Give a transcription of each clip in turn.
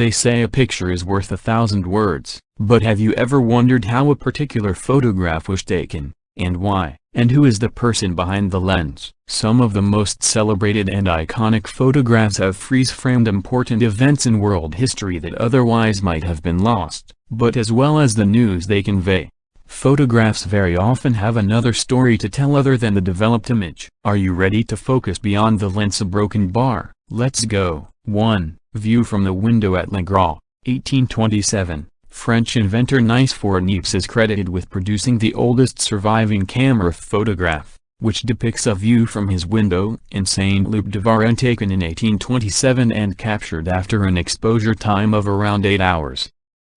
They say a picture is worth 1,000 words, but have you ever wondered how a particular photograph was taken, and why, and who is the person behind the lens? Some of the most celebrated and iconic photographs have freeze-framed important events in world history that otherwise might have been lost, but as well as the news they convey. Photographs very often have another story to tell other than the developed image. Are you ready to focus beyond the lens? A broken bar. Let's go. 1. View from the window at Le Gras, 1827. French inventor Nice is credited with producing the oldest surviving camera photograph, which depicts a view from his window in Saint-Luc-de-Varennes taken in 1827 and captured after an exposure time of around 8 hours.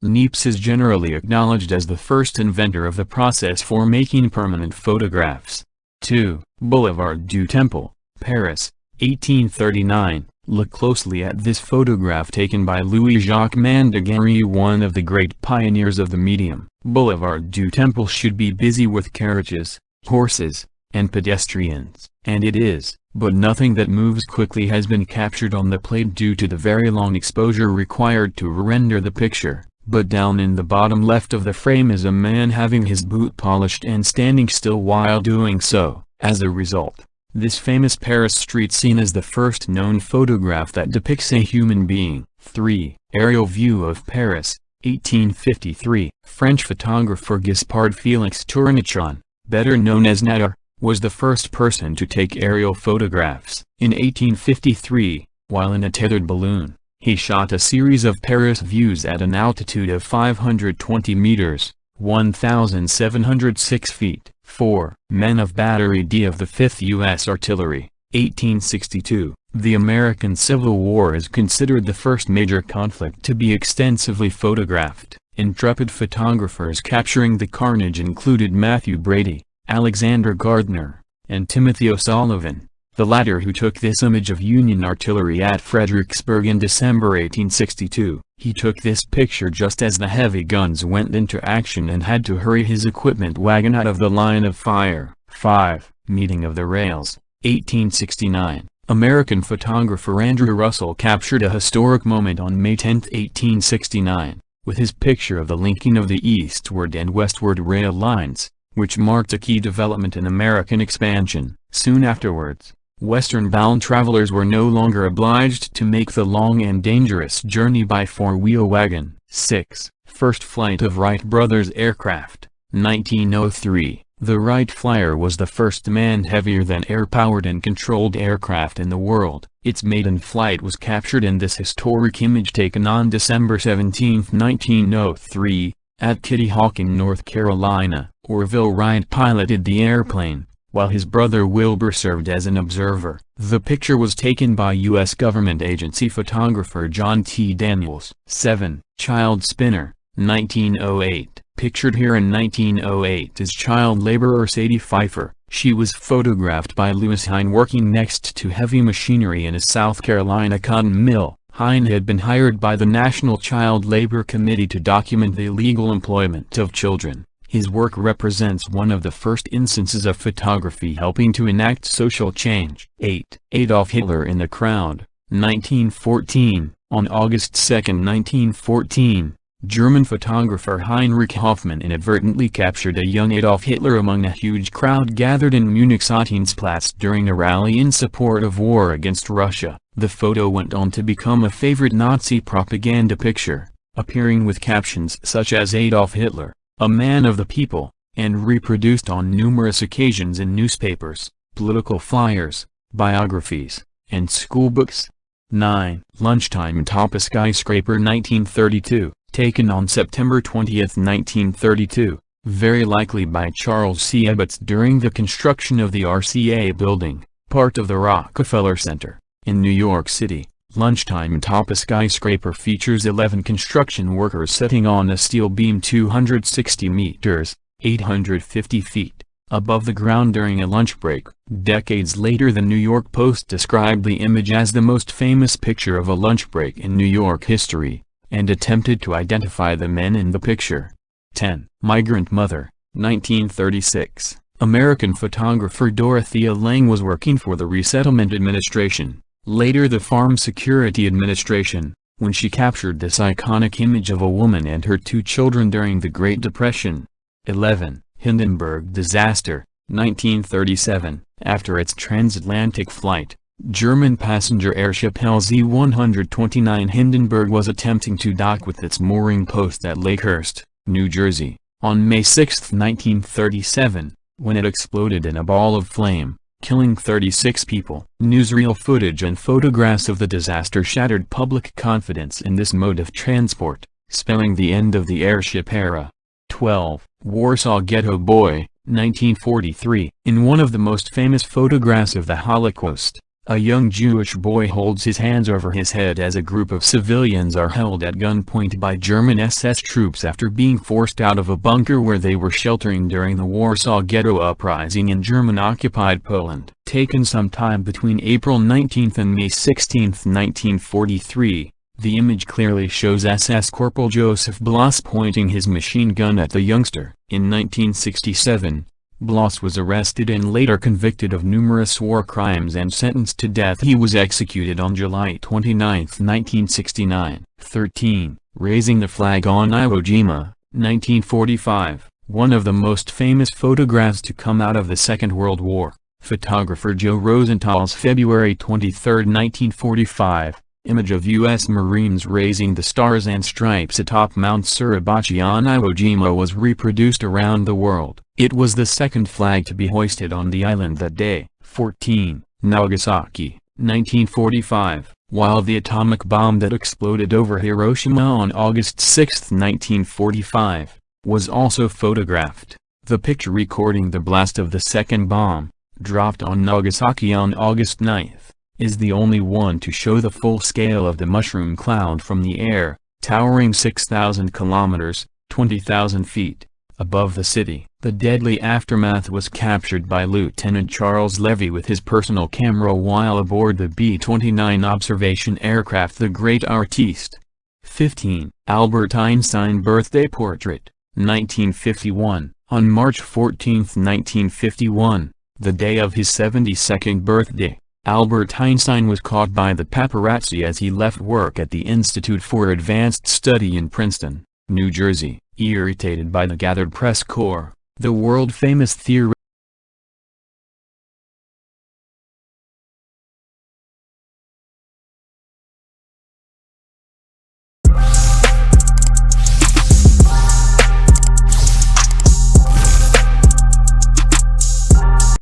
Niepce is generally acknowledged as the first inventor of the process for making permanent photographs. 2. Boulevard du Temple, Paris, 1839. Look closely at this photograph taken by Louis-Jacques Mandiguiere, one of the great pioneers of the medium. Boulevard du Temple should be busy with carriages, horses, and pedestrians, and it is, but nothing that moves quickly has been captured on the plate due to the very long exposure required to render the picture. But down in the bottom left of the frame is a man having his boot polished and standing still while doing so. As a result, this famous Paris street scene is the first known photograph that depicts a human being. 3. Aerial view of Paris, 1853. French photographer Gaspard Félix Tournichon, better known as Nadar, was the first person to take aerial photographs. In 1853, while in a tethered balloon, he shot a series of Paris views at an altitude of 520 meters, 1,706 feet. 4. Men of Battery D of the 5th U.S. Artillery, 1862. The American Civil War is considered the first major conflict to be extensively photographed. Intrepid photographers capturing the carnage included Matthew Brady, Alexander Gardner, and Timothy O'Sullivan, the latter who took this image of Union artillery at Fredericksburg in December 1862. He took this picture just as the heavy guns went into action and had to hurry his equipment wagon out of the line of fire. 5. Meeting of the Rails, 1869. American photographer Andrew Russell captured a historic moment on May 10, 1869, with his picture of the linking of the eastward and westward rail lines, which marked a key development in American expansion. Soon afterwards, western-bound travelers were no longer obliged to make the long and dangerous journey by four-wheel wagon. 6. First flight of Wright brothers aircraft, 1903. The Wright Flyer was the first manned heavier-than-air-powered and controlled aircraft in the world. Its maiden flight was captured in this historic image taken on December 17, 1903, at Kitty Hawk in North Carolina. Orville Wright piloted the airplane, while his brother Wilbur served as an observer. The picture was taken by U.S. government agency photographer John T. Daniels. 7. Child spinner, 1908. Pictured here in 1908 is child laborer Sadie Pfeiffer. She was photographed by Lewis Hine working next to heavy machinery in a South Carolina cotton mill. Hine had been hired by the National Child Labor Committee to document the illegal employment of children. His work represents one of the first instances of photography helping to enact social change. 8. Adolf Hitler in the crowd, 1914. On August 2, 1914, German photographer Heinrich Hoffmann inadvertently captured a young Adolf Hitler among a huge crowd gathered in Munich's Ottinsplatz during a rally in support of war against Russia. The photo went on to become a favorite Nazi propaganda picture, appearing with captions such as Adolf Hitler, a man of the people, and reproduced on numerous occasions in newspapers, political flyers, biographies, and schoolbooks. 9. Lunchtime atop a skyscraper, 1932, taken on September 20, 1932, very likely by Charles C. Ebbets during the construction of the RCA building, part of the Rockefeller Center, in New York City. Lunchtime atop a skyscraper features 11 construction workers sitting on a steel beam 260 meters, 850 feet, above the ground during a lunch break. Decades later, the New York Post described the image as the most famous picture of a lunch break in New York history, and attempted to identify the men in the picture. 10. Migrant Mother, 1936. American photographer Dorothea Lange was working for the Resettlement Administration, later the Farm Security Administration, when she captured this iconic image of a woman and her 2 children during the Great Depression. 11. Hindenburg disaster, 1937. After its transatlantic flight, German passenger airship LZ-129 Hindenburg was attempting to dock with its mooring post at Lakehurst, New Jersey, on May 6, 1937, when it exploded in a ball of flame, killing 36 people. Newsreel footage and photographs of the disaster shattered public confidence in this mode of transport, spelling the end of the airship era. 12. Warsaw Ghetto Boy, 1943. In one of the most famous photographs of the Holocaust, a young Jewish boy holds his hands over his head as a group of civilians are held at gunpoint by German SS troops after being forced out of a bunker where they were sheltering during the Warsaw Ghetto Uprising in German-occupied Poland. Taken sometime between April 19 and May 16, 1943, the image clearly shows SS Corporal Joseph Bloss pointing his machine gun at the youngster. In 1967, Bloss was arrested and later convicted of numerous war crimes and sentenced to death. He was executed on July 29, 1969. 13. Raising the Flag on Iwo Jima, 1945. One of the most famous photographs to come out of the Second World War. Photographer Joe Rosenthal's February 23, 1945, image of U.S. Marines raising the Stars and Stripes atop Mount Suribachi on Iwo Jima was reproduced around the world. It was the second flag to be hoisted on the island that day. 14. Nagasaki, 1945. While the atomic bomb that exploded over Hiroshima on August 6, 1945, was also photographed, the picture recording the blast of the second bomb, dropped on Nagasaki on August 9, is the only one to show the full scale of the mushroom cloud from the air, towering 6,000 kilometers, 20,000 feet, above the city. The deadly aftermath was captured by Lieutenant Charles Levy with his personal camera while aboard the B-29 observation aircraft The Great Artiste. 15. Albert Einstein birthday portrait, 1951. On March 14, 1951, the day of his 72nd birthday, Albert Einstein was caught by the paparazzi as he left work at the Institute for Advanced Study in Princeton, New Jersey. Irritated by the gathered press corps, the world-famous theorist